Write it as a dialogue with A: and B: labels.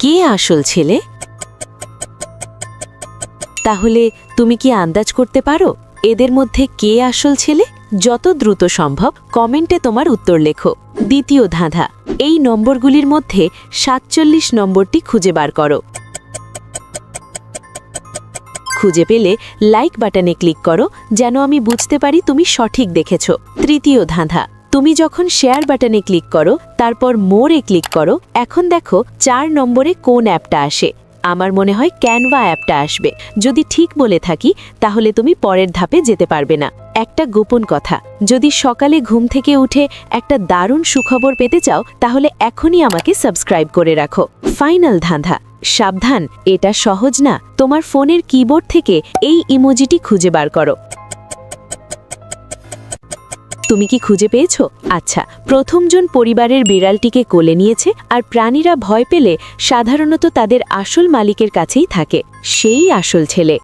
A: কে আসল ছেলে? তাহলে তুমি কি আন্দাজ করতে পারো এদের মধ্যে কে আসল ছেলে? যত দ্রুত সম্ভব কমেন্টে তোমার উত্তর লেখো। দ্বিতীয় ধাঁধা, এই নম্বরগুলির মধ্যে ৪৭ নম্বরটি খুঁজে বার করো। খুঁজে পেলে লাইক বাটনে ক্লিক করো, যেন আমি বুঝতে পারি তুমি সঠিক দেখেছো। তৃতীয় ধাঁধা, তুমি যখন শেয়ার বাটনে ক্লিক করো তারপর মোরে ক্লিক করো, এখন দেখো ৪ নম্বরে কোন অ্যাপটা আসে। আমার মনে হয় ক্যানভা অ্যাপটা আসবে। যদি ঠিক বলে থাকি তাহলে তুমি পরের ধাপে যেতে পারবে না। একটা গোপন কথা, যদি সকালে ঘুম থেকে উঠে একটা দারুণ সুখবর পেতে চাও তাহলে এখনই আমাকে সাবস্ক্রাইব করে রাখো। ফাইনাল ধাঁধা, সাবধান, এটা সহজ না। তোমার ফোনের কিবোর্ড থেকে এই ইমোজিটি খুঁজে বার করো। তুমি কি খুঁজে পেয়েছো? আচ্ছা, প্রথমজন পরিবারের বিড়ালটিকে কোলে নিয়েছে, আর প্রাণীরা ভয় পেলে সাধারণত তাদের আসল মালিকের কাছেই থাকে। সেই আসল ছেলে।